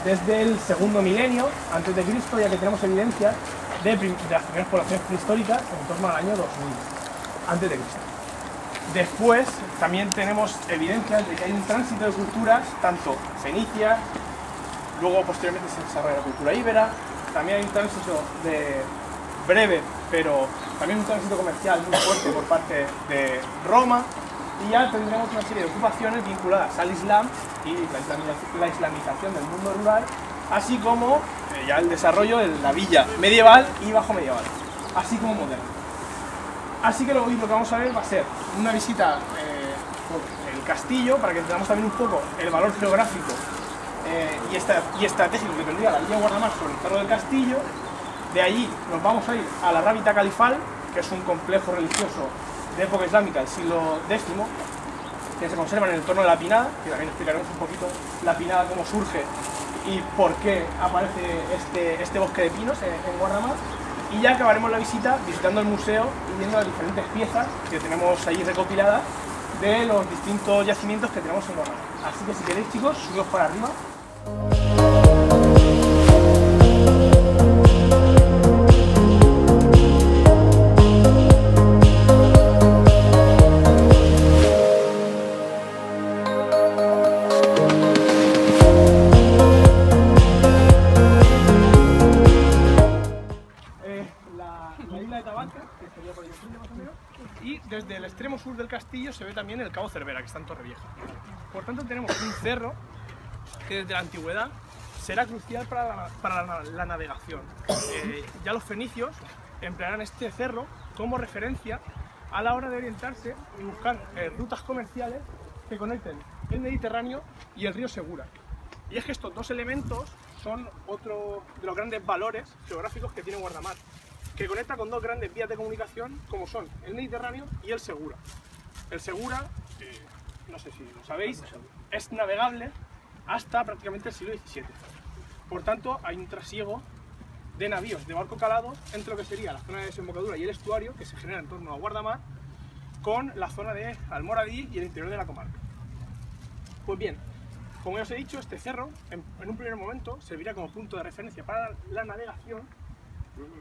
desde el segundo milenio antes de Cristo, ya que tenemos evidencia de las primeras poblaciones prehistóricas en torno al año 2000 antes de Cristo. Después también tenemos evidencia de que hay un tránsito de culturas, tanto fenicia, luego posteriormente se desarrolla la cultura íbera, también hay un tránsito breve, pero también un tránsito comercial muy fuerte por parte de Roma, y ya tendremos una serie de ocupaciones vinculadas al Islam y la islamización del mundo rural, así como ya el desarrollo de la villa medieval y bajo medieval, así como moderna. Así que hoy lo que vamos a ver va a ser una visita por el castillo, para que entendamos también un poco el valor geográfico y estratégico que tendría la villa de Guardamar sobre el Cerro del Castillo. De allí nos vamos a ir a la Rábita Califal, que es un complejo religioso de época islámica del siglo X, que se conserva en el entorno de la Pinada, que también explicaremos un poquito la Pinada, cómo surge y por qué aparece este bosque de pinos en Guardamar. Y ya acabaremos la visita visitando el museo y viendo las diferentes piezas que tenemos allí recopiladas de los distintos yacimientos que tenemos en Guardamar. Así que si queréis, chicos, subid para arriba. La isla de Tabanca, que estaría por ahí más o menos, y desde el extremo sur del castillo se ve también el Cabo Cervera, que está en Torrevieja. Por tanto, tenemos un cerro que desde la antigüedad será crucial para la navegación. Ya los fenicios emplearán este cerro como referencia a la hora de orientarse y buscar rutas comerciales que conecten el Mediterráneo y el río Segura. Y es que estos dos elementos son otro de los grandes valores geográficos que tiene Guardamar, que conecta con dos grandes vías de comunicación como son el Mediterráneo y el Segura. El Segura, no sé si lo sabéis, es navegable hasta prácticamente el siglo XVII. Por tanto, hay un trasiego de navíos de barco calado entre lo que sería la zona de desembocadura y el estuario, que se genera en torno a Guardamar, con la zona de Almoradí y el interior de la comarca. Pues bien, como ya os he dicho, este cerro en un primer momento servirá como punto de referencia para la navegación,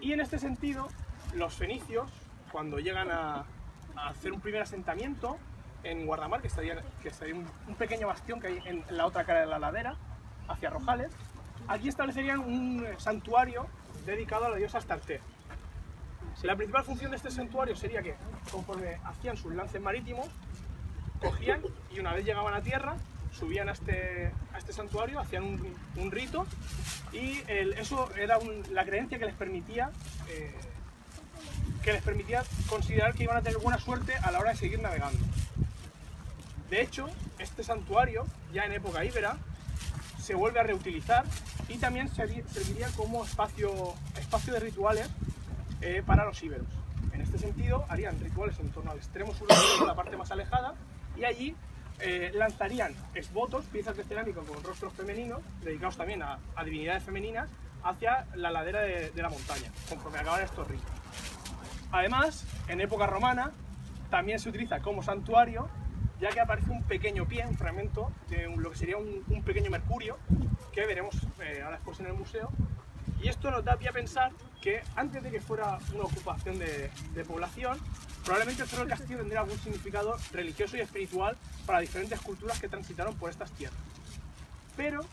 y en este sentido los fenicios, cuando llegan a hacer un primer asentamiento en Guardamar, que estaría un pequeño bastión que hay en la otra cara de la ladera, hacia Rojales, aquí establecerían un santuario dedicado a la diosa Astarte. La principal función de este santuario sería que, conforme hacían sus lances marítimos, cogían y una vez llegaban a tierra, subían a este santuario, hacían un rito, y eso era la creencia que les permitía considerar que iban a tener buena suerte a la hora de seguir navegando. De hecho, este santuario, ya en época íbera, se vuelve a reutilizar y también serviría como espacio de rituales para los íberos. En este sentido, harían rituales en torno al extremo sur de la parte más alejada, y allí lanzarían esbotos, piezas de cerámica con rostros femeninos, dedicados también a divinidades femeninas, hacia la ladera de la montaña, conforme acaban estos ritos. Además, en época romana, también se utiliza como santuario, ya que aparece un pequeño pie, un fragmento de lo que sería un pequeño mercurio, que veremos ahora después en el museo. Y esto nos da pie a pensar que antes de que fuera una ocupación de población, probablemente el Cerro del Castillo tendría algún significado religioso y espiritual para diferentes culturas que transitaron por estas tierras. Pero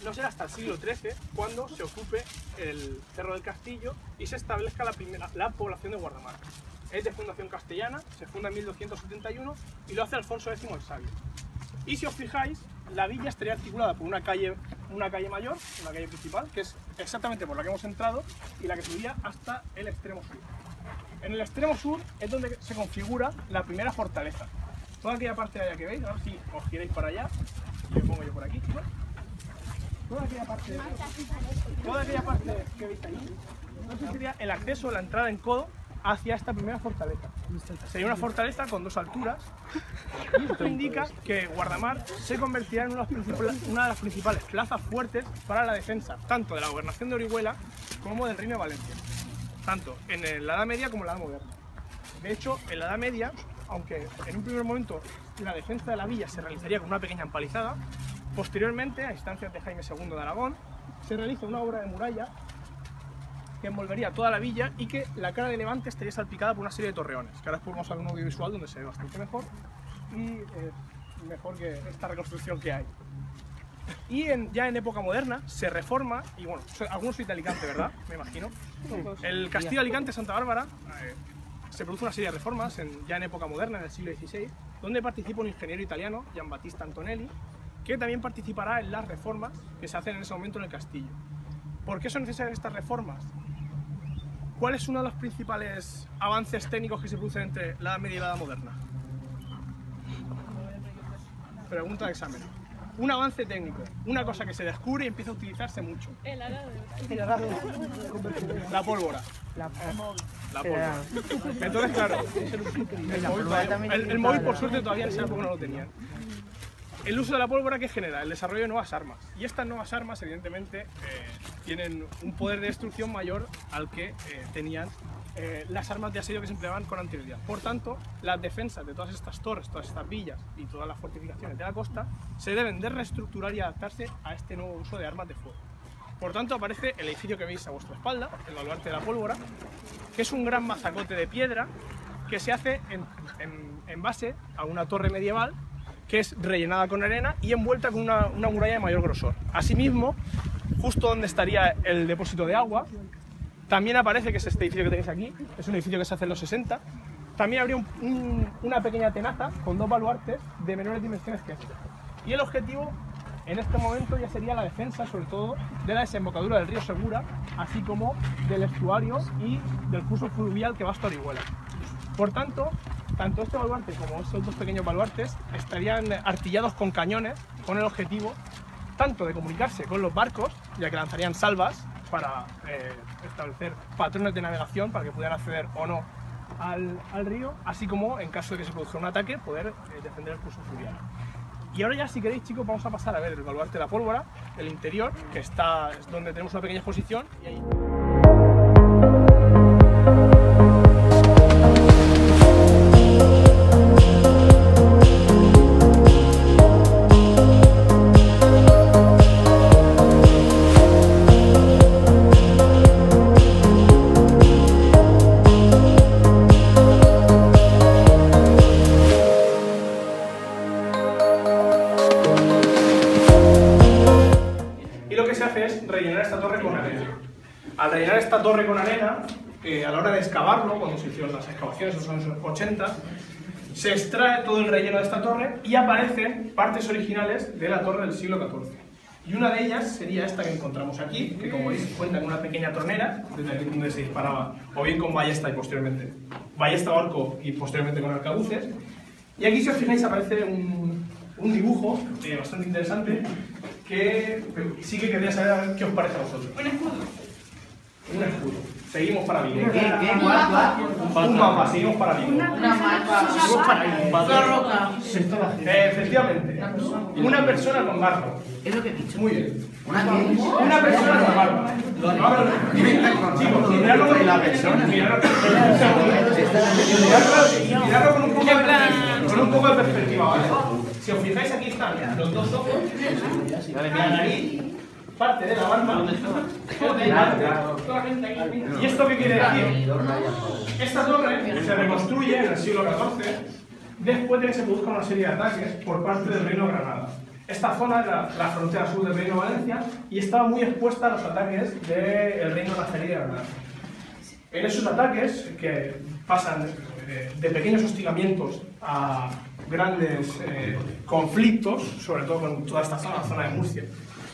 no será hasta el siglo XIII cuando se ocupe el Cerro del Castillo y se establezca la población de Guardamar. Es de fundación castellana, se funda en 1271 y lo hace Alfonso X el Sabio. Y si os fijáis, la villa estaría articulada por una calle mayor, una calle principal, que es exactamente por la que hemos entrado y la que subiría hasta el extremo sur. En el extremo sur es donde se configura la primera fortaleza. Toda aquella parte de allá que veis, ahora si os giráis para allá, me pongo yo por aquí, chicos. Toda aquella parte que veis ahí, entonces sería el acceso, la entrada en codo hacia esta primera fortaleza. Sería una fortaleza con dos alturas, y esto indica que Guardamar se convertirá en una de las principales plazas fuertes para la defensa, tanto de la gobernación de Orihuela como del Reino de Valencia, tanto en la Edad Media como en la Edad Moderna. De hecho, en la Edad Media, aunque en un primer momento la defensa de la villa se realizaría con una pequeña empalizada, Posteriormente, a instancias de Jaime II de Aragón, se realiza una obra de muralla que envolvería toda la villa y que la cara de Levante estaría salpicada por una serie de torreones, que ahora después vamos a ver un audiovisual donde se ve bastante mejor y mejor que esta reconstrucción que hay. Y ya en época moderna se reforma, y bueno, algunos sois de Alicante, ¿verdad? Me imagino. El castillo de Alicante, Santa Bárbara, se produce una serie de reformas ya en época moderna, en el siglo XVI, donde participa un ingeniero italiano, Giambattista Antonelli, que también participará en las reformas que se hacen en ese momento en el castillo. ¿Por qué son necesarias estas reformas? ¿Cuál es uno de los principales avances técnicos que se producen entre la Edad Media y la Edad Moderna? Pregunta de examen. Un avance técnico, una cosa que se descubre y empieza a utilizarse mucho. El arado. La pólvora. La pólvora. Entonces, claro, el móvil por suerte todavía en esa época no lo tenían. El uso de la pólvora, ¿qué genera? El desarrollo de nuevas armas. Y estas nuevas armas, evidentemente, tienen un poder de destrucción mayor al que tenían las armas de asedio que se empleaban con anterioridad. Por tanto, las defensas de todas estas torres, todas estas villas y todas las fortificaciones de la costa se deben de reestructurar y adaptarse a este nuevo uso de armas de fuego. Por tanto, aparece el edificio que veis a vuestra espalda, el baluarte de la pólvora, que es un gran mazacote de piedra que se hace en base a una torre medieval que es rellenada con arena y envuelta con una muralla de mayor grosor. Asimismo, justo donde estaría el depósito de agua, también aparece, que es este edificio que tenéis aquí, es un edificio que se hace en los 60, también habría una pequeña tenaza con dos baluartes de menores dimensiones que este. Y el objetivo en este momento ya sería la defensa, sobre todo, de la desembocadura del río Segura, así como del estuario y del curso fluvial que va hasta Orihuela. Por tanto este baluarte como estos dos pequeños baluartes estarían artillados con cañones con el objetivo tanto de comunicarse con los barcos, ya que lanzarían salvas para establecer patrones de navegación para que pudieran acceder o no al río, así como en caso de que se produjera un ataque poder defender el curso fluvial. Y ahora ya, si queréis, chicos, vamos a pasar a ver el baluarte de la pólvora, el interior, que es donde tenemos una pequeña exposición y ahí... rellenar esta torre con arena. Al rellenar esta torre con arena, a la hora de excavarlo, cuando se hicieron las excavaciones en los años 80, se extrae todo el relleno de esta torre y aparecen partes originales de la torre del siglo XIV. Y una de ellas sería esta que encontramos aquí, que como veis cuenta con una pequeña tronera, desde aquí donde se disparaba, o bien con ballesta y posteriormente ballesta o arco y posteriormente con arcabuces. Y aquí, si os fijáis, aparece un dibujo bastante interesante que sí que quería saber qué os parece a vosotros. Un escudo. Un escudo. Seguimos para Vigo. Un mapa. Un mapa, seguimos para Vigo. Una mapa. Una roca. Efectivamente. Una persona con barba. Es lo que he dicho. Muy bien. Una persona con barba. Chicos, miradlo con la persona. Miradlo con un poco de perspectiva, ¿vale? Si os fijáis, aquí están los dos ojos, la nariz, parte de la barba. ¿Y esto qué quiere decir? Esta torre se reconstruye en el siglo XIV después de que se produzcan una serie de ataques por parte del Reino de Granada. Esta zona era la frontera sur del Reino de Valencia y estaba muy expuesta a los ataques del Reino nazarí de Granada. En esos ataques, que pasan de pequeños hostigamientos a grandes conflictos, sobre todo con toda esta zona, la zona de Murcia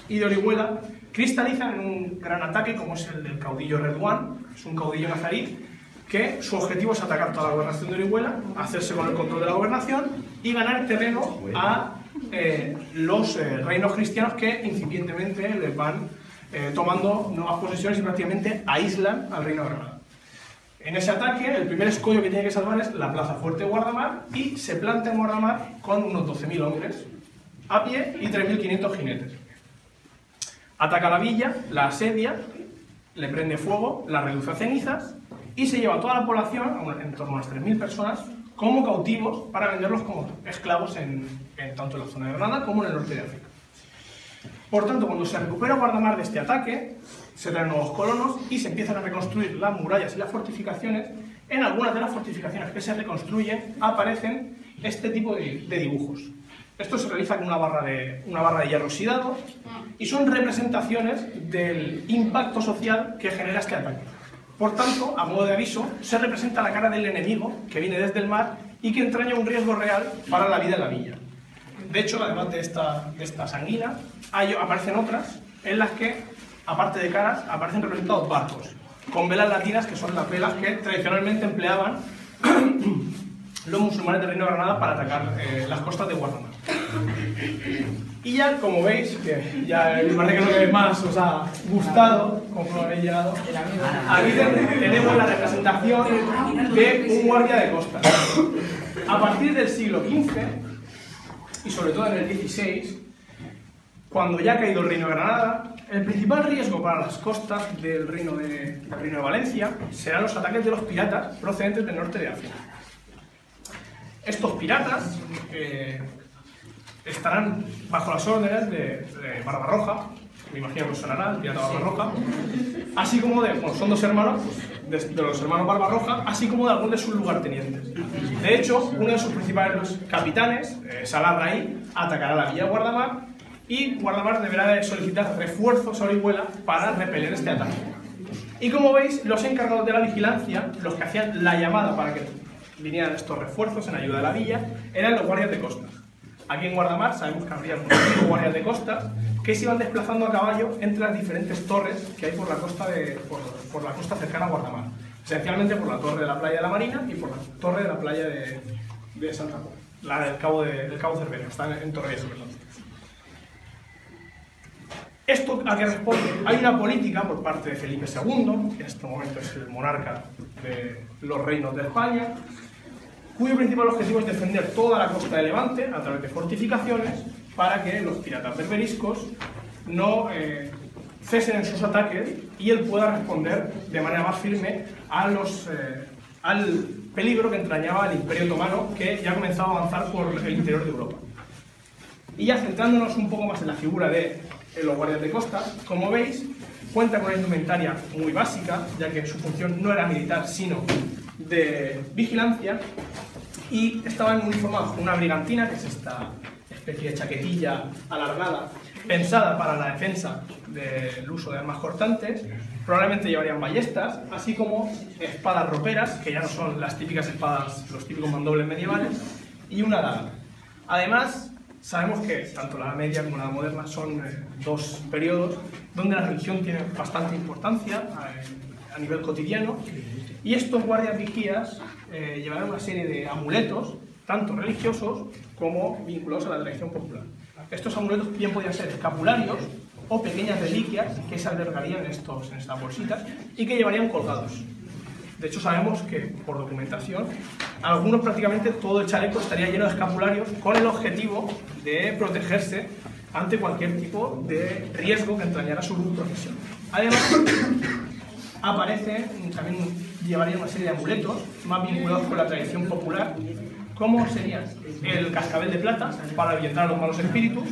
y de Orihuela, cristalizan en un gran ataque como es el del caudillo Redouan, es un caudillo nazarí que su objetivo es atacar toda la gobernación de Orihuela, hacerse con el control de la gobernación y ganar terreno a los reinos cristianos que incipientemente les van tomando nuevas posesiones y prácticamente aíslan al reino de Granada. En ese ataque, el primer escollo que tiene que salvar es la plaza fuerte de Guardamar y se planta en Guardamar con unos 12.000 hombres a pie y 3.500 jinetes. Ataca la villa, la asedia, le prende fuego, la reduce a cenizas y se lleva a toda la población, en torno a unas 3.000 personas, como cautivos para venderlos como esclavos tanto en la zona de Granada como en el norte de África. Por tanto, cuando se recupera Guardamar de este ataque, se traen nuevos colonos y se empiezan a reconstruir las murallas y las fortificaciones. En algunas de las fortificaciones que se reconstruyen aparecen este tipo de dibujos. Esto se realiza con una barra de hierro oxidado y son representaciones del impacto social que genera este ataque. Por tanto, a modo de aviso, se representa la cara del enemigo que viene desde el mar y que entraña un riesgo real para la vida en la villa. De hecho, además de esta sanguina, aparecen otras en las que, aparte de caras, aparecen representados barcos, con velas latinas, que son las velas que tradicionalmente empleaban los musulmanes del Reino de Granada para atacar las costas de Guardamar. Y ya, como veis, que ya me parece que es lo que más os ha gustado, como habéis llegado, aquí tenemos la representación de un guardia de costas. A partir del siglo XV, y sobre todo en el XVI, cuando ya ha caído el Reino de Granada, el principal riesgo para las costas del Reino de Valencia serán los ataques de los piratas procedentes del norte de África. Estos piratas estarán bajo las órdenes de Barbarroja, me imagino que os sonará, el pirata Barbarroja, así como son dos hermanos, de los hermanos Barbarroja, así como de algunos de sus lugartenientes. De hecho, uno de sus principales capitanes, Salah Raí, atacará la villa de Guardamar y Guardamar deberá de solicitar refuerzos a Orihuela para repeler este ataque. Y como veis, los encargados de la vigilancia, los que hacían la llamada para que vinieran estos refuerzos en ayuda de la villa, eran los guardias de costas. Aquí en Guardamar sabemos que habría unos 5 guardias de costas que se iban desplazando a caballo entre las diferentes torres que hay por la costa, por la costa cercana a Guardamar. Esencialmente por la torre de la playa de la Marina y por la torre de la playa de Santa Cruz, la del Cabo Cervera, está en Torrevieja, perdón. ¿Esto a qué responde? Hay una política por parte de Felipe II, que en este momento es el monarca de los reinos de España, cuyo principal objetivo es defender toda la costa de Levante a través de fortificaciones para que los piratas berberiscos no cesen en sus ataques y él pueda responder de manera más firme al peligro que entrañaba el Imperio Otomano, que ya comenzaba a avanzar por el interior de Europa. Y ya centrándonos un poco más en la figura de los guardias de costa, como veis, cuenta con una indumentaria muy básica, ya que su función no era militar, sino de vigilancia, y estaban uniformados con una brigantina, que es esta especie de chaquetilla alargada, pensada para la defensa del uso de armas cortantes. Probablemente llevarían ballestas, así como espadas roperas, que ya no son las típicas espadas, los típicos mandobles medievales, y una daga. Además, sabemos que tanto la Edad Media como la Edad Moderna son dos periodos donde la religión tiene bastante importancia a nivel cotidiano, y estos guardias vigías llevarán una serie de amuletos, tanto religiosos como vinculados a la tradición popular. Estos amuletos bien podían ser escapularios o pequeñas reliquias que se albergarían en estas bolsitas y que llevarían colgados. De hecho, sabemos que, por documentación, algunos prácticamente todo el chaleco estaría lleno de escapularios con el objetivo de protegerse ante cualquier tipo de riesgo que entrañara su profesión. Además, también llevaría una serie de amuletos más vinculados con la tradición popular, como serían el cascabel de plata para ahuyentar a los malos espíritus,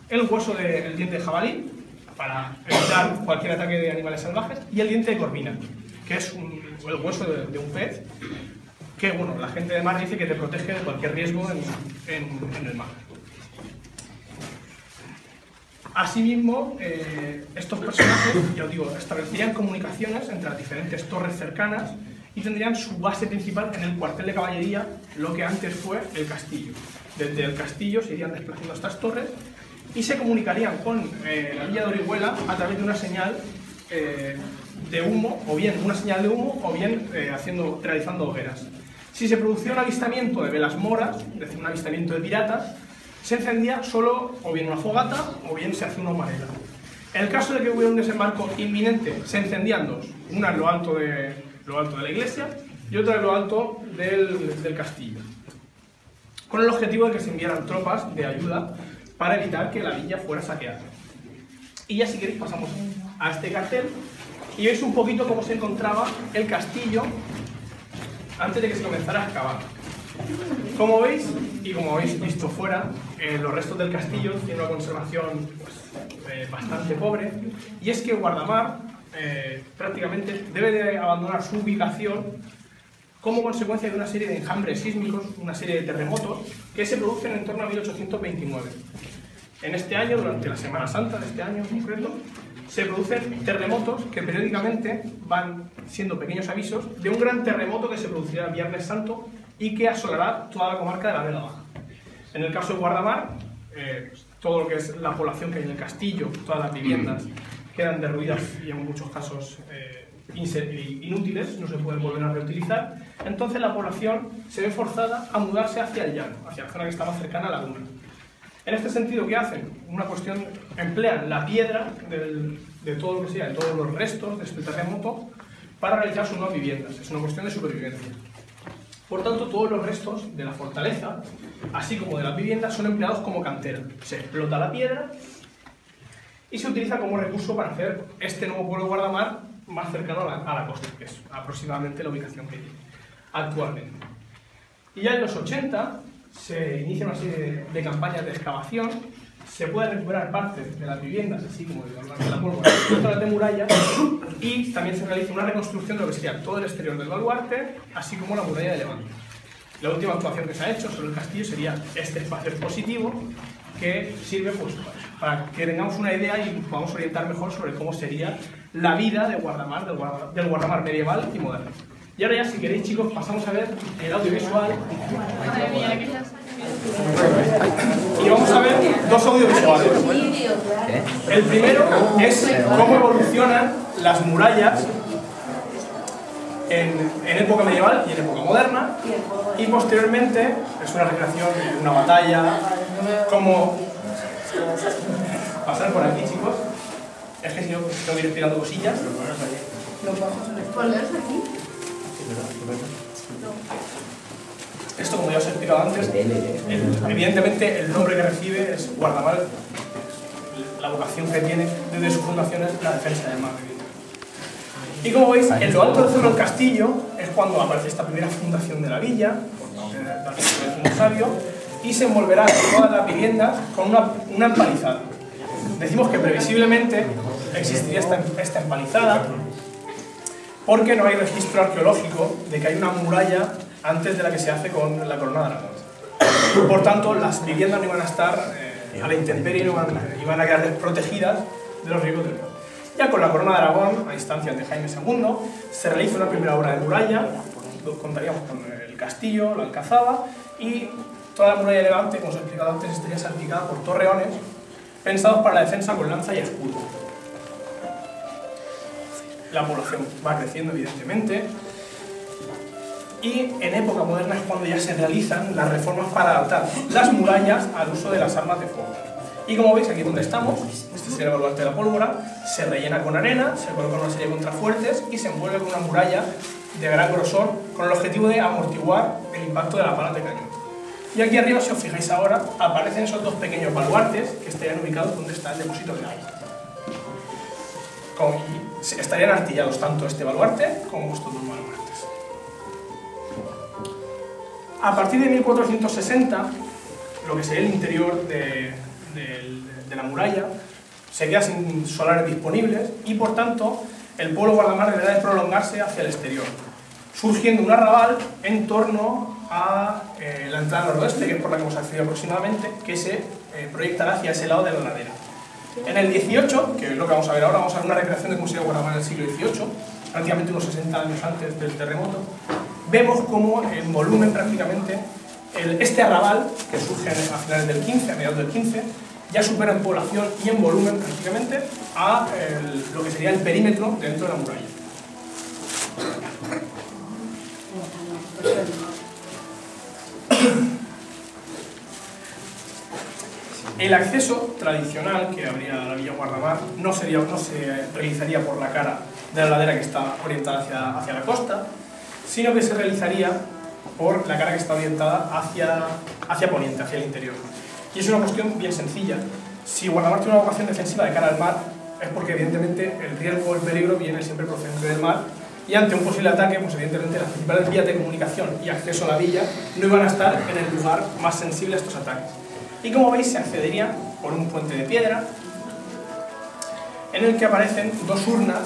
el hueso del diente de jabalí para evitar cualquier ataque de animales salvajes y el diente de corvina, que es el hueso de un pez que, bueno, la gente de mar dice que te protege de cualquier riesgo en el mar. Asimismo, estos personajes, ya os digo, establecerían comunicaciones entre las diferentes torres cercanas y tendrían su base principal en el cuartel de caballería, lo que antes fue el castillo. Desde el castillo se irían desplazando a estas torres y se comunicarían con la villa de Orihuela a través de una señal de humo, o bien una señal de humo, o bien realizando hogueras. Si se producía un avistamiento de velas moras, es decir, un avistamiento de piratas, se encendía solo o bien una fogata o bien se hacía una humareda. En el caso de que hubiera un desembarco inminente, se encendían dos, una en lo alto de la iglesia y otra en lo alto del castillo, con el objetivo de que se enviaran tropas de ayuda para evitar que la villa fuera saqueada. Y ya, si queréis, pasamos a este cartel y veis un poquito cómo se encontraba el castillo antes de que se comenzara a excavar. Como veis, y como habéis visto fuera, los restos del castillo tienen una conservación pues, bastante pobre, y es que Guardamar prácticamente debe de abandonar su ubicación como consecuencia de una serie de enjambres sísmicos, una serie de terremotos que se producen en torno a 1829. En este año, durante la Semana Santa de este año en concreto, se producen terremotos que periódicamente van siendo pequeños avisos de un gran terremoto que se producirá el Viernes Santo y que asolará toda la comarca de la Vega Baja. En el caso de Guardamar, todo lo que es la población que hay en el castillo, todas las viviendas, quedan derruidas y en muchos casos inútiles, no se pueden volver a reutilizar. Entonces la población se ve forzada a mudarse hacia el llano, hacia la zona que está más cercana a la laguna. En este sentido, ¿qué hacen? Una cuestión, emplean la piedra de todo lo que sea, de todos los restos de este terremoto para realizar sus nuevas viviendas. Es una cuestión de supervivencia. Por tanto, todos los restos de la fortaleza, así como de las viviendas, son empleados como cantera. Se explota la piedra y se utiliza como recurso para hacer este nuevo pueblo de Guardamar más cercano a la costa, que es aproximadamente la ubicación que tiene actualmente. Y ya en los 80 se inicia una serie de campañas de excavación, se puede recuperar partes de las viviendas, así como de la pólvora, zonas de muralla, y también se realiza una reconstrucción de lo que sería todo el exterior del baluarte, así como la muralla de Levante. La última actuación que se ha hecho sobre el castillo sería este espacio expositivo, que sirve pues, para que tengamos una idea y podamos orientar mejor sobre cómo sería la vida de Guardamar, del Guardamar medieval y moderno. Y ahora ya, si queréis, chicos, pasamos a ver el audiovisual. Y vamos a ver dos audiovisuales. El primero es cómo evolucionan las murallas en época medieval y en época moderna. Y posteriormente es una recreación de una batalla, como pasar por aquí, chicos. Es que si no, tengo que ir tirando cosillas. ¿Ponerlos aquí? Esto, como ya os he explicado antes, evidentemente el nombre que recibe es Guardamar. La vocación que tiene desde su fundación es la defensa del mar. Y como veis, en lo alto del cerro del castillo es cuando aparece esta primera fundación de la villa, por un sabio, y se envolverá todas las viviendas con una empalizada. Decimos que previsiblemente existiría esta empalizada porque no hay registro arqueológico de que hay una muralla antes de la que se hace con la corona de Aragón. Por tanto, las viviendas no iban a estar a la intemperie, iban a quedar desprotegidas de los riesgos del mar. Ya con la corona de Aragón, a instancias de Jaime II, se realiza una primera obra de muralla, contaríamos con el castillo, la alcazaba, y toda la muralla de Levante, como os he explicado antes, estaría salpicada por torreones pensados para la defensa con lanza y escudo. La población va creciendo, evidentemente, y en época moderna es cuando ya se realizan las reformas para adaptar las murallas al uso de las armas de fuego. Y como veis, aquí donde estamos, este sería el baluarte de la pólvora, se rellena con arena, se coloca una serie de contrafuertes y se envuelve con una muralla de gran grosor con el objetivo de amortiguar el impacto de la bala de cañón. Y aquí arriba, si os fijáis ahora, aparecen esos dos pequeños baluartes que estarían ubicados donde está el depósito de agua. Y estarían artillados tanto este baluarte como estos dos baluartes. A partir de 1460, lo que sería el interior de la muralla se queda sin solares disponibles y, por tanto, el pueblo Guardamar deberá de prolongarse hacia el exterior, surgiendo un arrabal en torno a la entrada noroeste, que es por la que hemos accedido aproximadamente, que se proyectará hacia ese lado de la ladera. En el 18, que es lo que vamos a ver ahora, vamos a ver una recreación de cómo sería Guardamar en el siglo XVIII, prácticamente unos 60 años antes del terremoto. Vemos cómo en volumen prácticamente este arrabal, que surge a finales del 15, a mediados del 15, ya supera en población y en volumen prácticamente a lo que sería el perímetro dentro de la muralla. El acceso tradicional que habría a la Villa Guardamar no se realizaría por la cara de la ladera que está orientada hacia la costa, sino que se realizaría por la cara que está orientada hacia poniente, hacia el interior. Y es una cuestión bien sencilla. Si Guardamar tiene una vocación defensiva de cara al mar, es porque evidentemente el riesgo o el peligro viene siempre procedente del mar y ante un posible ataque, pues evidentemente las principales vías de comunicación y acceso a la villa no iban a estar en el lugar más sensible a estos ataques. Y como veis, se accedería por un puente de piedra en el que aparecen dos urnas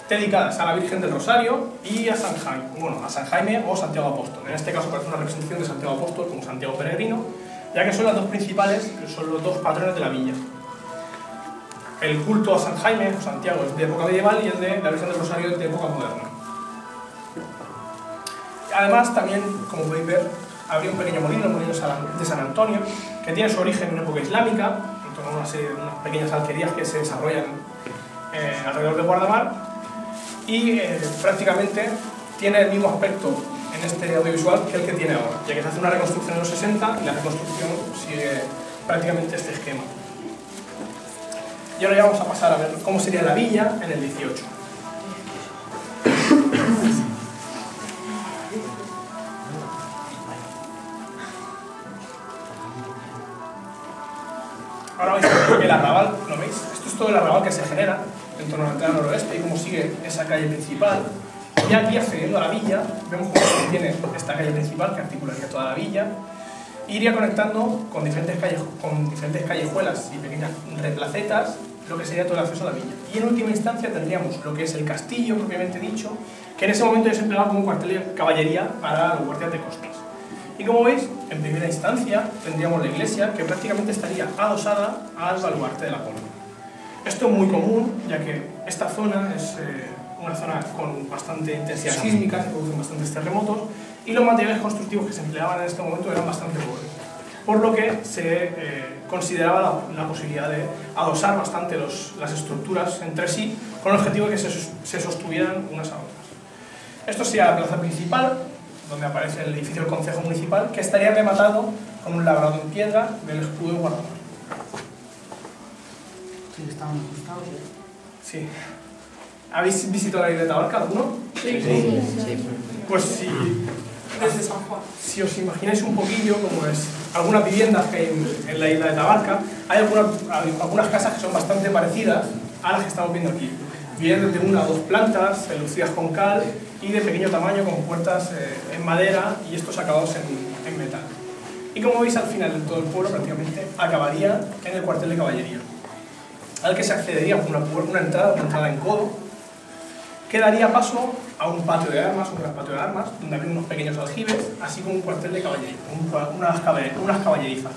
dedicadas a la Virgen del Rosario y a San Jaime, bueno, a San Jaime o Santiago Apóstol. En este caso aparece una representación de Santiago Apóstol como Santiago Peregrino, ya que son las dos principales, son los dos patrones de la villa. El culto a San Jaime o Santiago es de época medieval y el de la Virgen del Rosario es de época moderna. Además, también, como podéis ver, habría un pequeño molino, el molino de San Antonio, que tiene su origen en una época islámica, en torno a unas pequeñas alquerías que se desarrollan alrededor de Guardamar, y prácticamente tiene el mismo aspecto en este audiovisual que el que tiene ahora, ya que se hace una reconstrucción en los 60 y la reconstrucción sigue prácticamente este esquema. Y ahora ya vamos a pasar a ver cómo sería la villa en el 18. Ahora vais a ver el arrabal, ¿lo veis? Esto es todo el arrabal que se genera en torno a la entrada noroeste y cómo sigue esa calle principal. Y aquí, accediendo a la villa, vemos cómo tiene esta calle principal que articularía toda la villa. Iría conectando con diferentes callejuelas y pequeñas replacetas lo que sería todo el acceso a la villa. Y en última instancia tendríamos lo que es el castillo propiamente dicho, que en ese momento ya se empleaba como un cuartel de caballería para los guardias de costas. Y como veis, en primera instancia tendríamos la iglesia, que prácticamente estaría adosada al baluarte de la Pólvora. Esto es muy común, ya que esta zona es una zona con bastante intensidad sísmica, se producen bastantes terremotos, y los materiales constructivos que se empleaban en este momento eran bastante pobres, por lo que se consideraba la posibilidad de adosar bastante las estructuras entre sí, con el objetivo de que se sostuvieran unas a otras. Esto sería la plaza principal, donde aparece el edificio del Concejo Municipal, que estaría rematado con un labrado en piedra del escudo de Guardamar. Sí, estaban ajustados. Sí. ¿Habéis visitado la isla de Tabarca alguno? Sí. Pues Desde San Juan. si os imagináis un poquillo como es algunas viviendas que hay en la isla de Tabarca, hay algunas casas que son bastante parecidas a las que estamos viendo aquí. Viviendas de 1 a 2 plantas, lucidas con cal y de pequeño tamaño con puertas en madera y estos acabados en metal. Y como veis, al final de todo el pueblo prácticamente acabaría en el cuartel de caballería, al que se accedería por una entrada en codo, que daría paso a un patio de armas, un gran patio de armas, donde habría unos pequeños aljibes, así como un cuartel de caballería, unas caballerizas.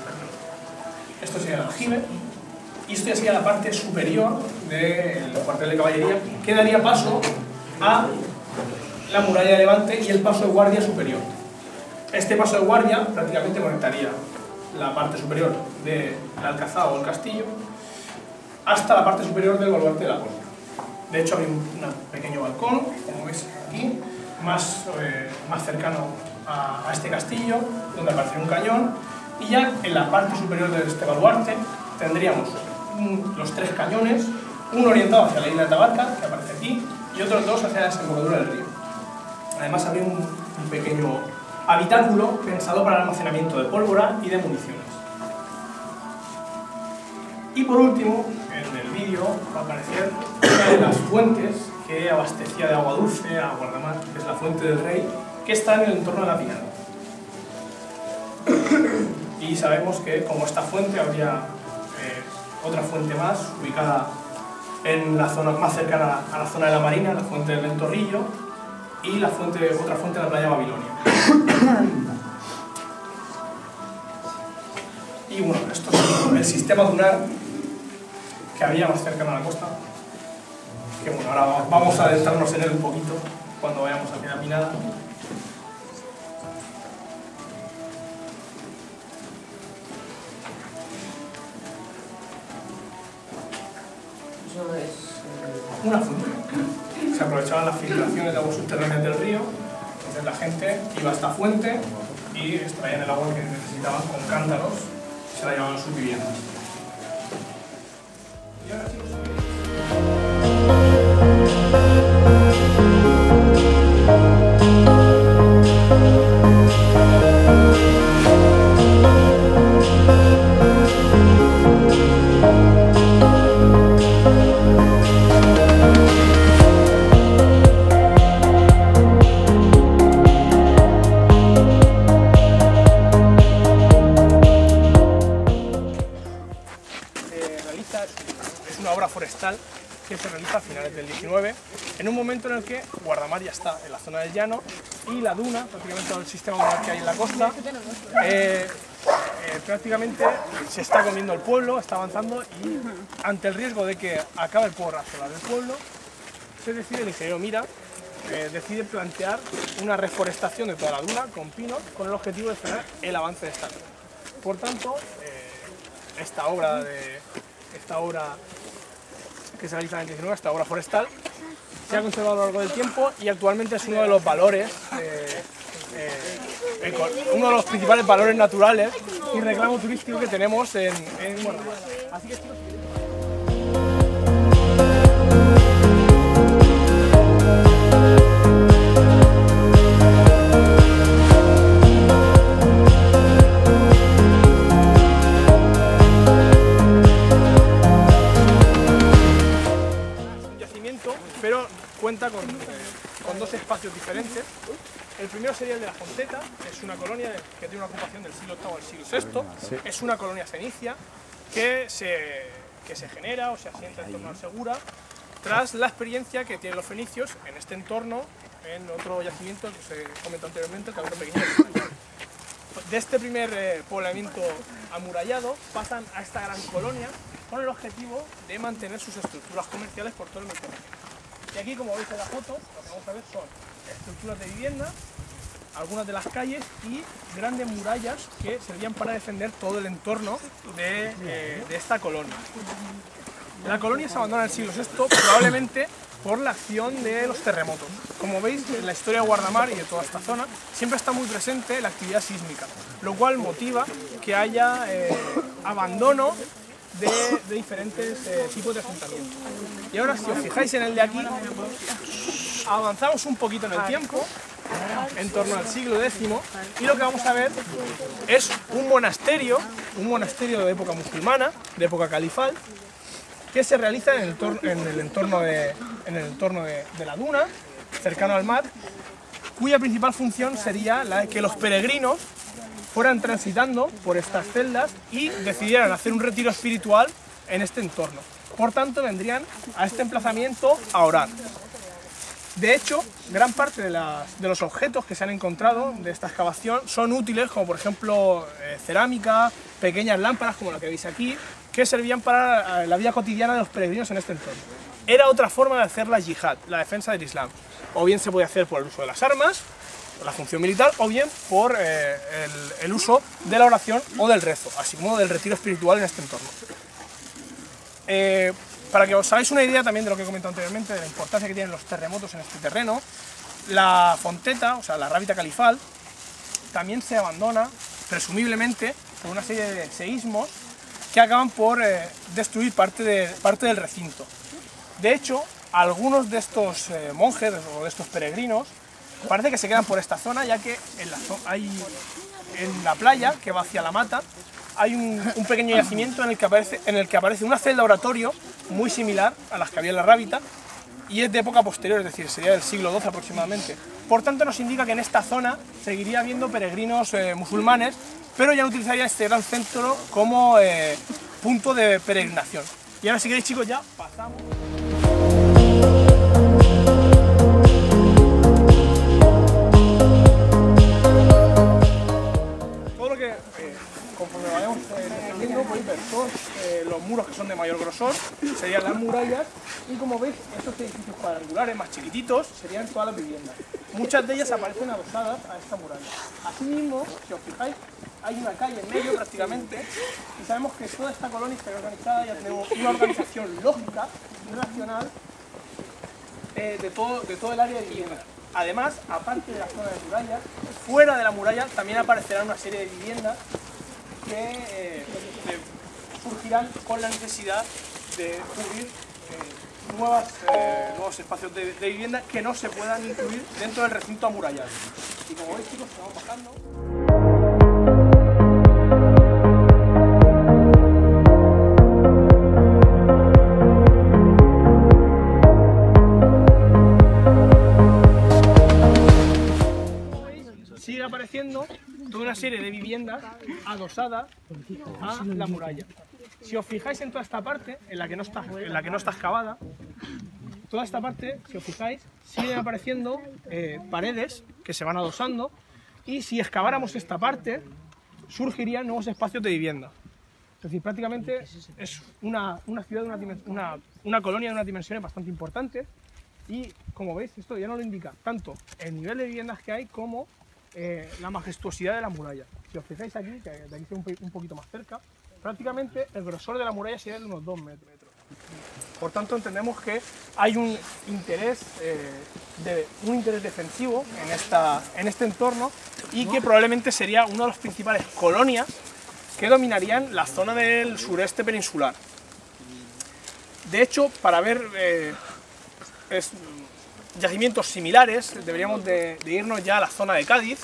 Esto sería el aljibe, y esto ya sería la parte superior del cuartel de caballería, que daría paso a la muralla de Levante y el paso de guardia superior. Este paso de guardia prácticamente conectaría la parte superior del alcazaba o el castillo hasta la parte superior del baluarte de la puerta. De hecho, hay un pequeño balcón, como veis aquí, más cercano a este castillo, donde aparece un cañón, y ya en la parte superior de este baluarte tendríamos los 3 cañones, uno orientado hacia la isla de Tabarca, que aparece aquí, y otros 2 hacia la desembocadura del río. Además, habría un pequeño habitáculo pensado para el almacenamiento de pólvora y de municiones. Y por último, en el vídeo va a aparecer una de las fuentes que abastecía de agua dulce a Guardamar, que es la Fuente del Rey, que está en el entorno de la Pinada. Y sabemos que como esta fuente habría otra fuente más ubicada en la zona más cercana a la zona de la Marina, la fuente del Ventorrillo, y otra fuente de la playa Babilonia. Y bueno, esto es el sistema dunar que había más cercano a la costa, que bueno, ahora vamos a adentrarnos en él un poquito cuando vayamos hacia la Pinada. Eso es... Una fuente. Se aprovechaban las filtraciones de agua subterránea del río, entonces la gente iba a esta fuente y extraían el agua que necesitaban con cántaros y se la llevaban a sus viviendas. Y ahora, chicos, que se realiza a finales del 19, en un momento en el que Guardamar ya está en la zona del llano y la duna, prácticamente todo el sistema dunar que hay en la costa, prácticamente se está comiendo el pueblo, está avanzando y ante el riesgo de que acabe por asolar el pueblo, se decide, el ingeniero Mira, decide plantear una reforestación de toda la duna con pinos con el objetivo de frenar el avance de esta zona. Por tanto, esta obra que se realiza en el 19, esta obra forestal, se ha conservado a lo largo del tiempo y actualmente es uno de los valores, uno de los principales valores naturales y reclamo turístico que tenemos en Guardamar. Así que, chicos, pero cuenta con dos espacios diferentes. El primero sería el de la Fonteta, es una colonia que tiene una ocupación del siglo VIII al siglo VI. Sí. Es una colonia fenicia que se genera o se asienta en torno al Segura tras la experiencia que tienen los fenicios en este entorno, en otro yacimiento que se comentó anteriormente, el Cabildo Pequeño. De este primer poblamiento amurallado pasan a esta gran colonia con el objetivo de mantener sus estructuras comerciales por todo el Mediterráneo. Y aquí, como veis en la foto, lo que vamos a ver son estructuras de vivienda, algunas de las calles y grandes murallas que servían para defender todo el entorno de esta colonia. La colonia se abandona en el siglo VI, probablemente por la acción de los terremotos. Como veis, en la historia de Guardamar y de toda esta zona siempre está muy presente la actividad sísmica, lo cual motiva que haya abandono de diferentes tipos de asentamientos. Y ahora, si os fijáis en el de aquí, avanzamos un poquito en el tiempo, en torno al siglo X, y lo que vamos a ver es un monasterio de época musulmana, de época califal, que se realiza en el entorno de la duna, cercano al mar, cuya principal función sería la de que los peregrinos fueran transitando por estas celdas y decidieran hacer un retiro espiritual en este entorno. Por tanto, vendrían a este emplazamiento a orar. De hecho, gran parte de los objetos que se han encontrado de esta excavación son útiles, como por ejemplo cerámica, pequeñas lámparas como la que veis aquí, que servían para la vida cotidiana de los peregrinos en este entorno. Era otra forma de hacer la yihad, la defensa del Islam. O bien se podía hacer por el uso de las armas, la función militar, o bien por el uso de la oración o del rezo, así como del retiro espiritual en este entorno. Para que os hagáis una idea también de lo que he comentado anteriormente, de la importancia que tienen los terremotos en este terreno, la Fonteta, o sea la Rábita Califal, también se abandona, presumiblemente, por una serie de seísmos que acaban por destruir parte del recinto. De hecho, algunos de estos monjes o de estos peregrinos parece que se quedan por esta zona, ya que en la playa que va hacia la mata hay un pequeño yacimiento en el que aparece una celda oratorio muy similar a las que había en la Rábita y es de época posterior, es decir, sería del siglo XII aproximadamente. Por tanto, nos indica que en esta zona seguiría habiendo peregrinos musulmanes, pero ya no utilizarían este gran centro como punto de peregrinación. Y ahora, si queréis, chicos, ya pasamos. Conforme vayamos descendiendo podéis ver todos los muros que son de mayor grosor, serían las murallas, y como veis estos edificios cuadrangulares más chiquititos serían todas las viviendas. Muchas de ellas aparecen adosadas a esta muralla. Asimismo, si os fijáis, hay una calle en medio prácticamente, y sabemos que toda esta colonia está organizada, ya tenemos una organización lógica y racional de todo el área de vivienda. Además, aparte de la zona de muralla, fuera de la muralla también aparecerán una serie de viviendas que surgirán con la necesidad de cubrir nuevos espacios de vivienda que no se puedan incluir dentro del recinto amurallado. Y como veis, chicos, estamos bajando. Sigue apareciendo toda una serie de viviendas adosadas a la muralla. Si os fijáis en toda esta parte, en la que no está excavada, toda esta parte, si os fijáis, siguen apareciendo paredes que se van adosando, y si excaváramos esta parte, surgirían nuevos espacios de vivienda. Es decir, prácticamente es una ciudad, una colonia de unas dimensiones bastante importantes, y como veis, esto ya nos lo indica tanto el nivel de viviendas que hay como la majestuosidad de la muralla. Si os fijáis aquí, que de aquí estoy un poquito más cerca, prácticamente el grosor de la muralla sería de unos 2 metros. Por tanto, entendemos que hay un interés defensivo en este entorno, y que probablemente sería una de las principales colonias que dominarían la zona del sureste peninsular. De hecho, para ver yacimientos similares, deberíamos de irnos ya a la zona de Cádiz,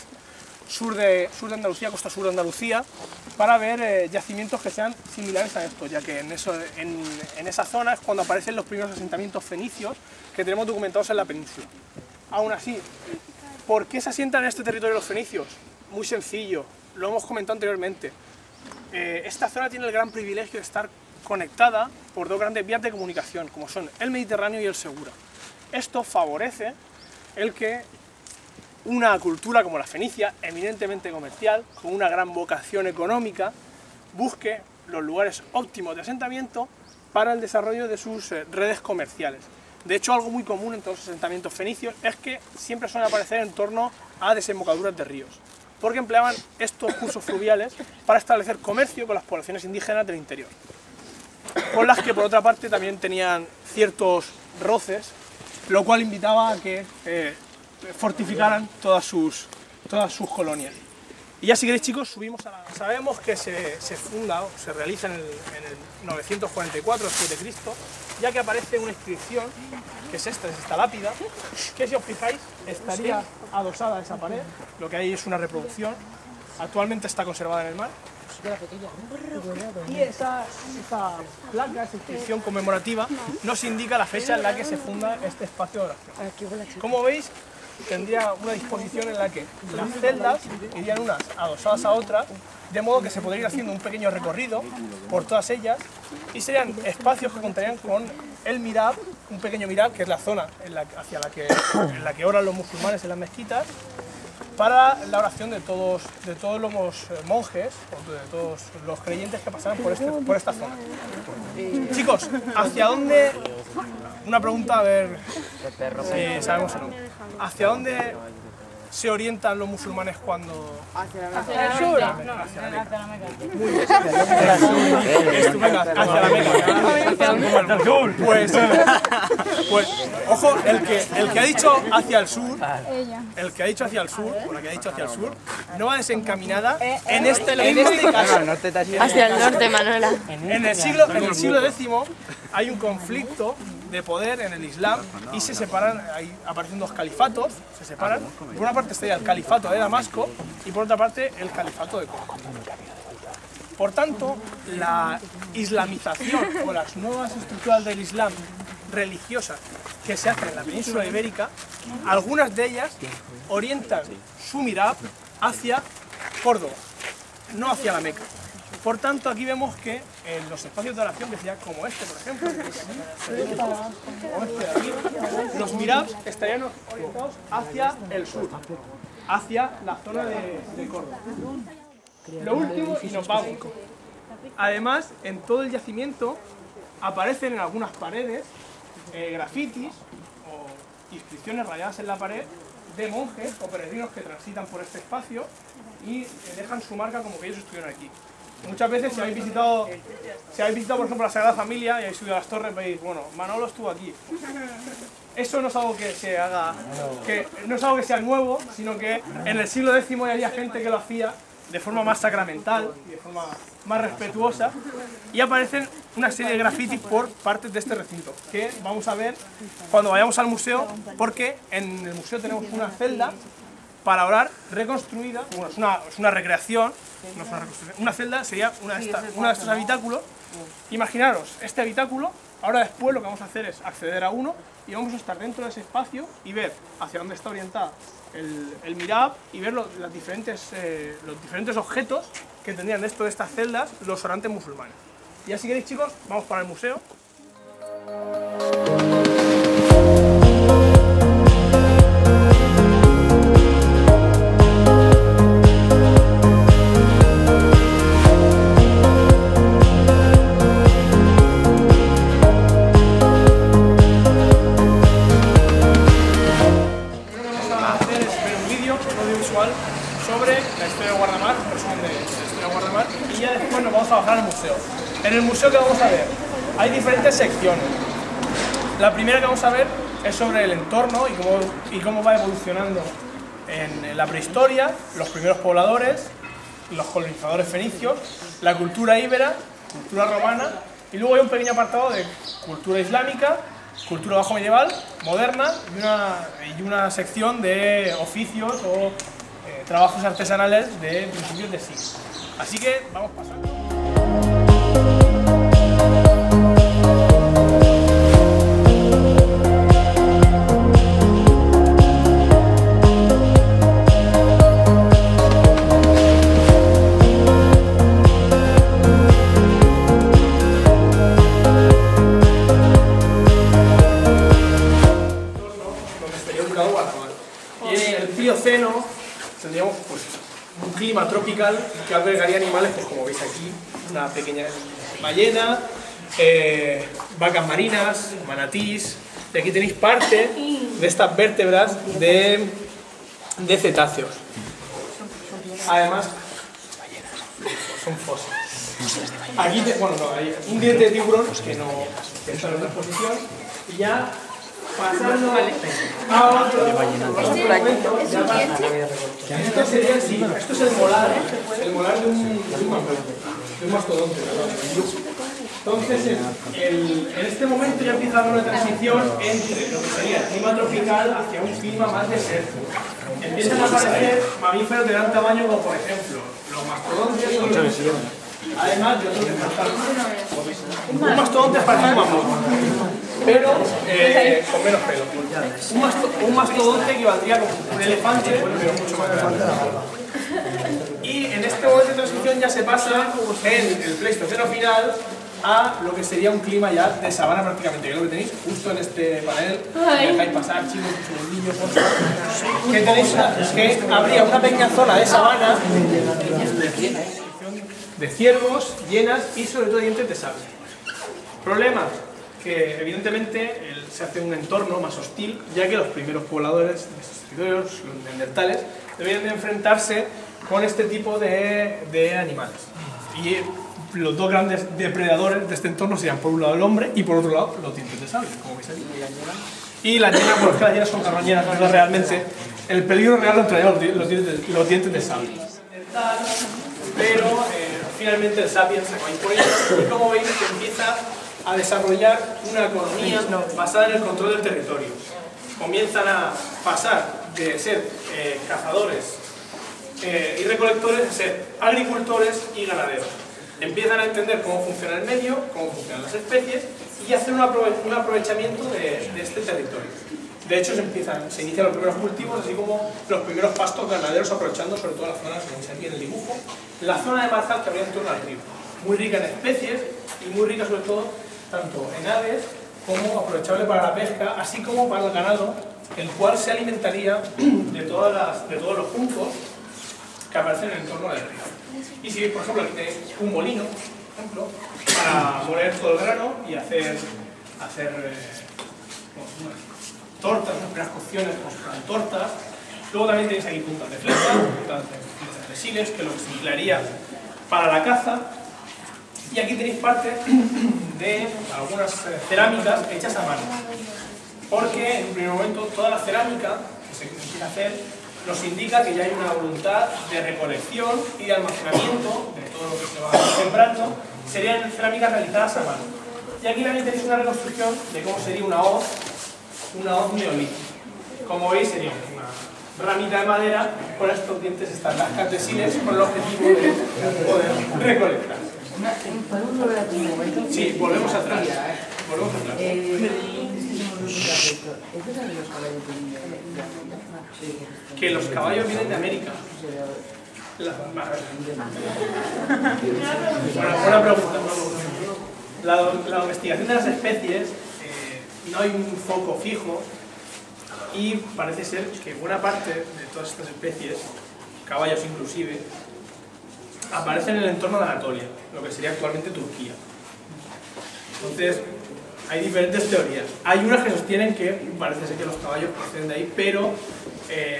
sur de Andalucía, costa sur de Andalucía, para ver yacimientos que sean similares a estos, ya que en esa zona es cuando aparecen los primeros asentamientos fenicios que tenemos documentados en la península. Aún así, ¿por qué se asientan en este territorio los fenicios? Muy sencillo, lo hemos comentado anteriormente. Esta zona tiene el gran privilegio de estar conectada por dos grandes vías de comunicación, como son el Mediterráneo y el Segura. Esto favorece el que una cultura como la fenicia, eminentemente comercial, con una gran vocación económica, busque los lugares óptimos de asentamiento para el desarrollo de sus redes comerciales. De hecho, algo muy común en todos los asentamientos fenicios es que siempre suelen aparecer en torno a desembocaduras de ríos, porque empleaban estos cursos fluviales para establecer comercio con las poblaciones indígenas del interior, con las que por otra parte también tenían ciertos roces, lo cual invitaba a que fortificaran todas sus colonias. Y ya si queréis, chicos, subimos a la... Sabemos que se funda o se realiza en el 944 a.C., ya que aparece una inscripción, que es esta lápida, que si os fijáis estaría adosada a esa pared. Lo que hay es una reproducción, actualmente está conservada en el mar. Y esa placa, esa inscripción conmemorativa, nos indica la fecha en la que se funda este espacio de oración. Como veis, tendría una disposición en la que las celdas irían unas adosadas a otras, de modo que se podría ir haciendo un pequeño recorrido por todas ellas, y serían espacios que contarían con el mihrab, un pequeño mihrab, que es la zona en la que oran los musulmanes en las mezquitas, para la oración de todos los monjes, o de todos los creyentes que pasaran por esta zona. Chicos, ¿hacia dónde? Una pregunta, a ver si sabemos o no. ¿Hacia dónde se orientan los musulmanes cuando...? Hacia el sur. Hacia la Meca. Muy bien. Estupendo, hacia la Meca. Pues, ojo, el que ha dicho hacia el sur, o la que ha dicho hacia el sur, no va desencaminada en este caso. Hacia el norte, Manuela. En el siglo X hay un conflicto de poder en el Islam y se separan, ahí aparecen dos califatos, se separan. Por una parte estaría el califato de Damasco y por otra parte el califato de Córdoba. Por tanto, la islamización o las nuevas estructuras del Islam religiosas que se hacen en la península ibérica, algunas de ellas orientan su mihrab hacia Córdoba, no hacia la Meca. Por tanto, aquí vemos que en los espacios de oración, que sería como este, por ejemplo, o este de aquí, los mihrabs estarían orientados hacia el sur, hacia la zona de Córdoba. Lo último, y nos vamos. Además, en todo el yacimiento aparecen en algunas paredes grafitis o inscripciones rayadas en la pared de monjes o peregrinos que transitan por este espacio y dejan su marca como que ellos estuvieron aquí. Muchas veces, si habéis visitado por ejemplo la Sagrada Familia y habéis subido a las torres, veis, bueno, Manolo estuvo aquí. Eso no es algo que se haga, no es algo que sea nuevo, sino que en el siglo X ya había gente que lo hacía de forma más sacramental y de forma más respetuosa, y aparecen una serie de grafitis por partes de este recinto, que vamos a ver cuando vayamos al museo, porque en el museo tenemos una celda para orar reconstruida. Bueno, es una recreación, no es una reconstrucción. Una celda sería uno de estos habitáculos. Imaginaros este habitáculo. Ahora después lo que vamos a hacer es acceder a uno y vamos a estar dentro de ese espacio y ver hacia dónde está orientada el mihrab y ver los diferentes objetos que tendrían dentro de estas celdas los orantes musulmanes. Y así queréis, chicos, vamos para el museo. del extremo Guardamar, y ya después nos vamos a bajar al museo. En el museo, ¿qué vamos a ver? Hay diferentes secciones. La primera que vamos a ver es sobre el entorno y cómo va evolucionando en la prehistoria, los primeros pobladores, los colonizadores fenicios, la cultura íbera, cultura romana, y luego hay un pequeño apartado de cultura islámica, cultura bajo medieval, moderna, y una sección de oficios o trabajos artesanales de principios de siglo. Así que vamos pasando. Tendríamos pues, un clima tropical que albergaría animales, pues, como veis aquí, una pequeña ballena, vacas marinas, manatís, y aquí tenéis parte de estas vértebras de cetáceos. Además, son fósiles. Aquí, hay un diente de tiburón que está en otra posición, y ya pasando a otro momento, esto es el molar de un mastodonte. Entonces, en este momento ya empieza a haber una transición entre lo que sería el clima tropical hacia un clima más desértico. Empiezan a aparecer mamíferos de gran tamaño, como por ejemplo los mastodontes o los bisontes. Además de otros de un mastodonte parece un mamut, pero con menos pelo. Un mastodonte equivaldría a un elefante, pero mucho más grande. Y en este momento de transición ya se pasa en el Pleistoceno final a lo que sería un clima ya de sabana prácticamente, que es lo que tenéis justo en este panel. Me dejáis pasar, chicos, un segundillo, por favor. Que tenéis que habría una pequeña zona de sabana de ciervos, hienas y sobre todo dientes de sable. Problema que evidentemente se hace un entorno más hostil, ya que los primeros pobladores de estos territorios, los neandertales, debían de enfrentarse con este tipo de animales. Y los dos grandes depredadores de este entorno serían por un lado el hombre y por otro lado los dientes de sable, como veis aquí. Y las hienas, bueno, es que las hienas son carroñeras, no es realmente. El peligro real lo traían los dientes de sable. Pero finalmente el sapiens se acaba imponiendo y como veis se empieza a desarrollar una economía basada en el control del territorio. Comienzan a pasar de ser cazadores y recolectores a ser agricultores y ganaderos. Empiezan a entender cómo funciona el medio, cómo funcionan las especies y hacen un aprovechamiento de este territorio. De hecho, se inician los primeros cultivos, así como los primeros pastos ganaderos, aprovechando sobre todo la zona, como veis aquí en el dibujo, la zona de marzal que habría en torno al río. Muy rica en especies y muy rica sobre todo tanto en aves como aprovechable para la pesca, así como para el ganado, el cual se alimentaría de todos los juncos que aparecen en el entorno del río. Y si veis, por ejemplo, aquí tenéis un molino, por ejemplo, para moler todo el grano y hacer tortas, unas primeras cocciones con tortas. Luego también tenéis aquí puntas de flecha, puntas de siles, que es lo que se emplearía para la caza. Y aquí tenéis parte de algunas cerámicas hechas a mano. Porque en un primer momento toda la cerámica que se empieza a hacer nos indica que ya hay una voluntad de recolección y de almacenamiento de todo lo que se va sembrando. Serían cerámicas realizadas a mano. Y aquí también tenéis una reconstrucción de cómo sería una hoz neolítica. Como veis, sería una ramita de madera, con estos dientes están las catesiles con el objetivo de poder recolectar. ¿Podemos volver a tu momento? Sí, volvemos atrás. Volvemos atrás. Que los caballos vienen de América. Buena pregunta. La domesticación de las especies, no hay un foco fijo y parece ser que buena parte de todas estas especies, caballos inclusive, aparecen en el entorno de Anatolia, lo que sería actualmente Turquía. Entonces, hay diferentes teorías. Hay unas que sostienen que parece ser que los caballos proceden de ahí, pero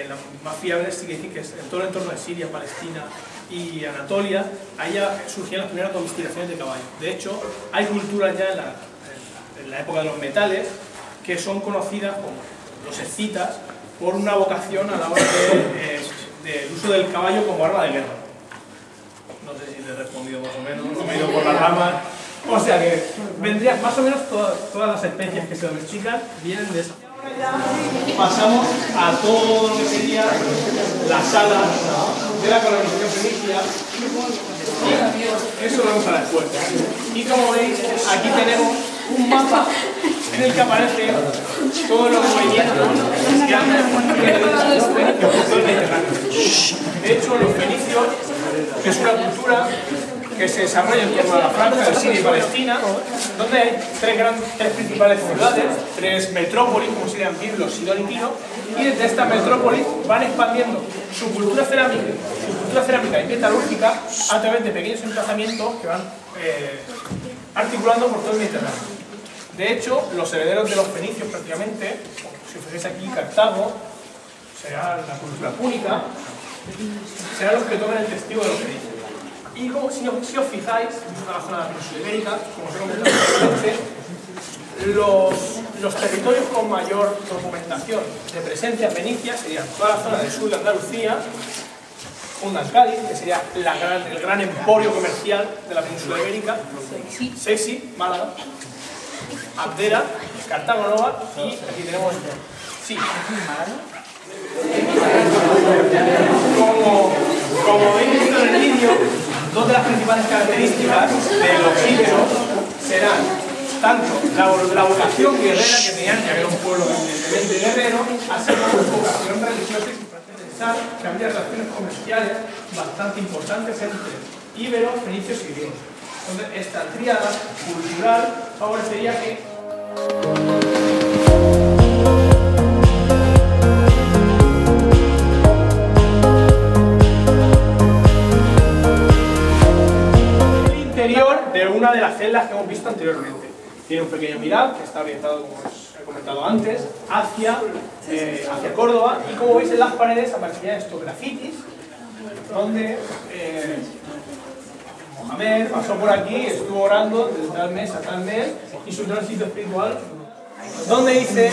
las más fiables sí que dicen que es en todo el entorno de Siria, Palestina y Anatolia, ahí ya surgían las primeras domesticaciones de caballos. De hecho, hay culturas ya en la época de los metales que son conocidas como los escitas por una vocación a la hora del uso del caballo como arma de guerra. No sé si te he respondido más o menos, no me he ido por las ramas. O sea que vendrían más o menos todas las especies que se domestican vienen de esa. Pasamos a todo lo que sería la sala de la colonización fenicia. Y eso lo vamos a la después. Y como veis, aquí tenemos un mapa en el que aparece todos los movimientos que hacen los fenicios por todo el Mediterráneo. De hecho, los fenicios, que es una cultura que se desarrolla en torno a la franja de Siria y Palestina, donde hay tres principales ciudades, tres metrópolis, como serían Biblos, Sidón y Tiro, y desde esta metrópolis van expandiendo su cultura cerámica y metalúrgica a través de pequeños emplazamientos que van articulando por todo el Mediterráneo. De hecho, los herederos de los fenicios prácticamente, si os fijáis aquí, Cartago, será la cultura púnica, serán los que toman el testigo de los fenicios. Y como si os fijáis, en la zona de la península ibérica, como os he comentado antes, los territorios con mayor documentación de presencia fenicia serían toda la zona del sur de Andalucía, fundan Cádiz, que sería el gran emporio comercial de la península ibérica, Sexi, Málaga, Abdera, Cartago Nova y aquí tenemos como veis visto en el vídeo, dos de las principales características de los íberos serán tanto la vocación guerrera que tenían, ya que era un pueblo evidentemente guerrero, así como su vocación religiosa y su práctica de pensar que había relaciones comerciales bastante importantes entre íberos, fenicios y griegos. Entonces, esta tríada cultural favorecería que de una de las celdas que hemos visto anteriormente. Tiene un pequeño mihrab que está orientado, como os he comentado antes, hacia Córdoba, y como veis en las paredes aparecían estos grafitis donde Mohamed pasó por aquí, estuvo orando de tal mes a tal mes y su tránsito espiritual, donde dice,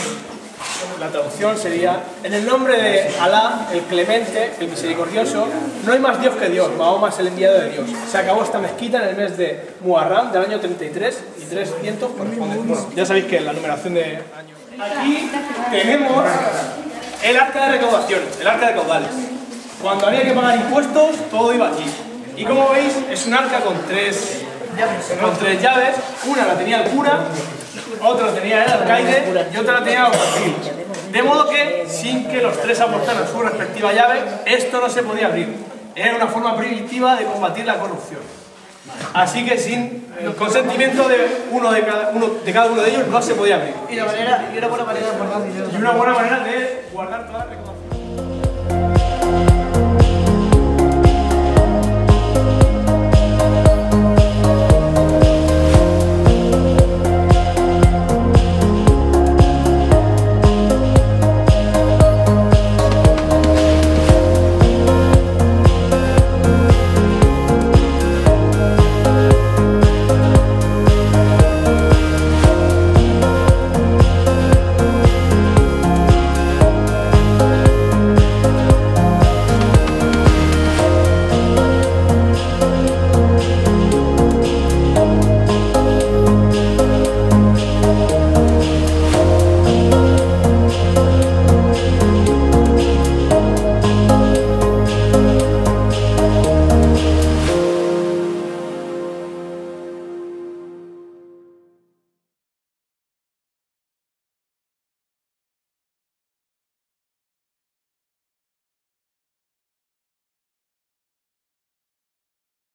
la traducción sería: en el nombre de Alá, el clemente, el misericordioso, no hay más Dios que Dios, Mahoma es el enviado de Dios. Se acabó esta mezquita en el mes de Muharram del año 33 y 300 corresponde. Bueno, ya sabéis que la numeración de años. Aquí tenemos el arca de recaudaciones, el arca de caudales. Cuando había que pagar impuestos, todo iba aquí. Y como veis, es un arca con tres llaves. Una la tenía el cura, otra la tenía el alcaide y otra la tenía el alguacil. De modo que, sin que los tres aportaran su respectiva llave, esto no se podía abrir. Era una forma primitiva de combatir la corrupción. Así que sin el consentimiento de cada uno de ellos no se podía abrir. Y una buena manera de guardar dinero. Y una buena manera de guardar toda la recaudación.